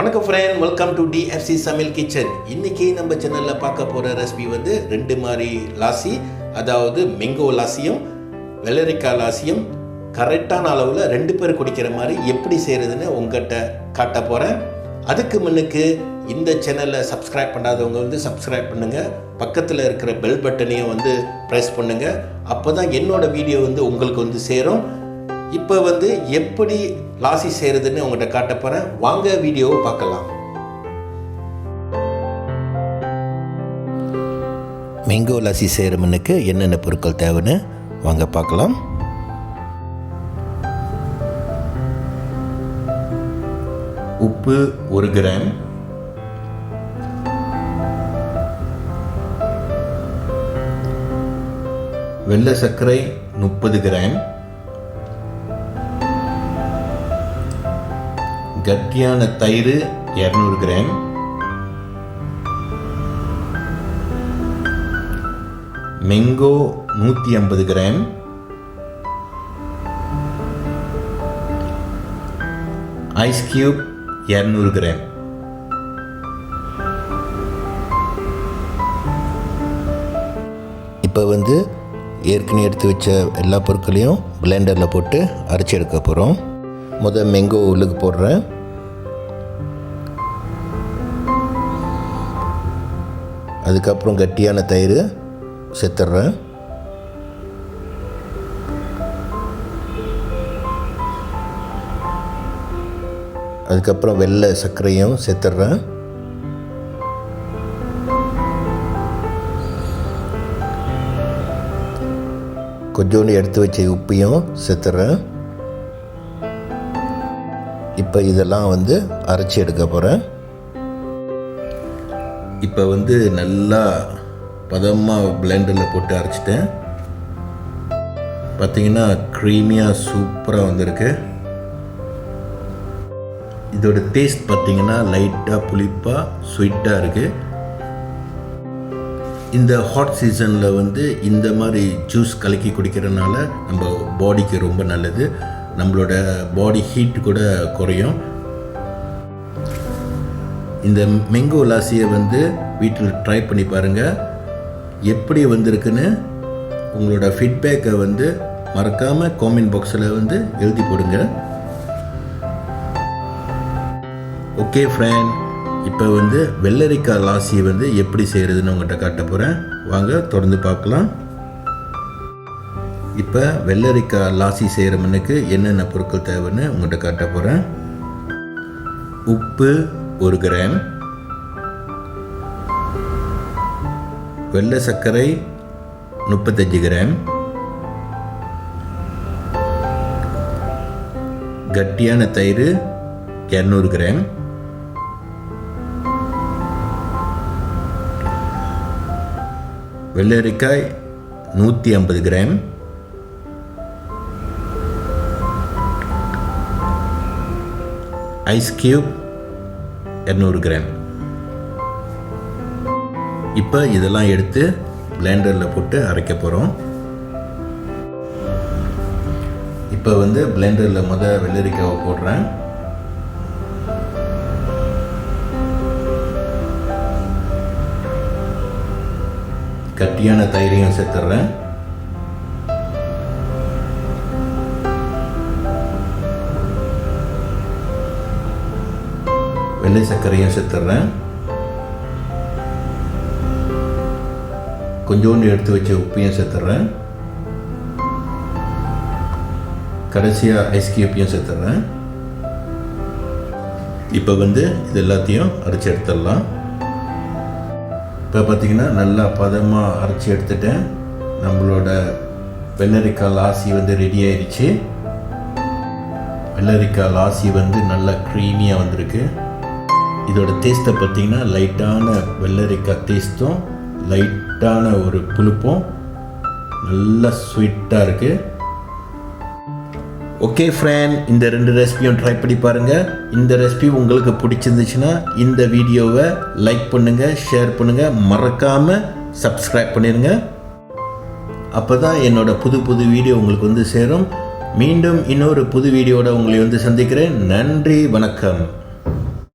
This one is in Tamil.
வணக்கம் ஃப்ரெண்ட், வெல்கம் டு டிஎஃப்சி சமையல் கிச்சன். இன்றைக்கி நம்ம சேனலில் பார்க்க போகிற ரெசிபி வந்து ரெண்டு மாதிரி லாசி, அதாவது மேங்கோ லாசியும் வெள்ளரிக்காய் லாசியும் கரெக்டான அளவில் ரெண்டு பேர் குடிக்கிற மாதிரி எப்படி செய்கிறதுன்னு உங்கள்கிட்ட காட்ட போகிறேன். அதுக்கு முன்னுக்கு இந்த சேனலை சப்ஸ்கிரைப் பண்ணாதவங்க வந்து சப்ஸ்கிரைப் பண்ணுங்கள், பக்கத்தில் இருக்கிற பெல் பட்டனையும் வந்து ப்ரெஸ் பண்ணுங்கள். அப்போ தான் என்னோடய வீடியோ வந்து உங்களுக்கு வந்து சேரும். இப்போ வந்து எப்படி லாசி செய்கிறதுன்னு உங்கள்கிட்ட காட்ட போகிறேன். வாங்க வீடியோவை பார்க்கலாம். மேங்கோ லாசி செய்கிற முன்னுக்கு என்னென்ன பொருட்கள் தேவைன்னு வாங்க பார்க்கலாம். உப்பு 1 கிராம், வெள்ளை சர்க்கரை 30 கிராம், கட்டியான தயிர் 200 gram, mango 150 gram, ice cube 200 gram. இப்போ வந்து ஏற்கனவே எடுத்து வச்ச எல்லா பொருட்களையும் பிளெண்டரில் போட்டு அரைச்சி எடுக்க போகிறோம். முதல் மேங்கோ உள்ளுக்கு போடுறேன். அதுக்கப்புறம் கட்டியான தயிர் சேர்த்துட்றேன். அதுக்கப்புறம் வெள்ளை சர்க்கரையும் சேர்த்துட்றேன். கொஞ்சோண்டு எடுத்து வச்ச உப்பையும் சேர்த்துட்றேன். இப்போ இதெல்லாம் வந்து அரைச்சி எடுக்க போகிறேன். இப்போ வந்து நல்லா பதமாக பிளெண்டரில் போட்டு அரைச்சிட்டேன். பார்த்திங்கன்னா க்ரீமியாக சூப்பராக வந்திருக்கு. இதோட டேஸ்ட் பார்த்திங்கன்னா லைட்டாக புளிப்பாக ஸ்வீட்டாக இருக்குது. இந்த ஹாட் சீசனில் வந்து இந்த மாதிரி ஜூஸ் கலக்கி குடிக்கிறதுனால நம்ம பாடிக்கு ரொம்ப நல்லது. நம்மளோட பாடி ஹீட் கூட குறையும். இந்த மேங்கோ லாசியை வந்து வீட்டில் ட்ரை பண்ணி பாருங்கள். எப்படி வந்திருக்குன்னு உங்களோட ஃபீட்பேக்கை வந்து மறக்காமல் காமெண்ட் பாக்ஸில் வந்து எழுதி போடுங்க. ஓகே ஃப்ரெண்ட், இப்போ வந்து வெள்ளரிக்காய் லாசி வந்து எப்படி செய்கிறதுன்னு உங்கள்கிட்ட காட்ட போகிறேன். வாங்க தொடர்ந்து பார்க்கலாம். இப்போ வெள்ளரிக்காய் லாசி செய்கிற முன்னுக்கு என்னென்ன பொருட்கள் தேவைன்னு உங்கள்கிட்ட காட்ட போகிறேன். உப்பு 1 கிராம், வெள்ளை சர்க்கரை 35 கிராம், கட்டியான தயிர் 200 கிராம், வெள்ளரிக்காய் 150 கிராம், ஐஸ் கியூப் 200 கிராம். இப்போ இதெல்லாம் எடுத்து பிளெண்டரில் போட்டு அரைக்க போகிறோம். இப்போ வந்து பிளெண்டரில் வெள்ளரிக்காவை போடுறேன். கட்டியான தயிரையும் சேர்த்துட்றேன். வெள்ளை சர்க்கரையும் சேர்த்துட்றேன். கொஞ்சோண்டு எடுத்து வச்ச உப்பையும் சேர்த்துட்றேன். கடைசியாக ஐஸ் கியூப்பையும் சேர்த்துட்றேன். இப்போ வந்து இது எல்லாத்தையும் அரைச்சி எடுத்துடலாம். இப்போ பார்த்திங்கன்னா நல்லா பதமாக அரைச்சி எடுத்துட்டேன். நம்மளோட வெள்ளரிக்காய் லாசி வந்து ரெடி ஆயிடுச்சு. வெள்ளரிக்காய் லாசி வந்து நல்லா க்ரீமியாக வந்திருக்கு. இதோட டேஸ்ட்டை பார்த்திங்கன்னா லைட்டான வெள்ளரிக்காய் டேஸ்ட்டும் லைட்டான ஒரு புளிப்பும் நல்லா ஸ்வீட்டாக இருக்குது. ஓகே ஃப்ரெண்ட், இந்த ரெண்டு ரெசிபியும் ட்ரை பண்ணி பாருங்கள். இந்த ரெசிபி உங்களுக்கு பிடிச்சிருந்துச்சுன்னா இந்த வீடியோவை லைக் பண்ணுங்கள், ஷேர் பண்ணுங்கள், மறக்காமல் சப்ஸ்கிரைப் பண்ணிடுங்க. அப்போ தான் என்னோட புது வீடியோ உங்களுக்கு வந்து சேரும். மீண்டும் இன்னொரு புது வீடியோட உங்களை வந்து சந்திக்கிறேன். நன்றி, வணக்கம்.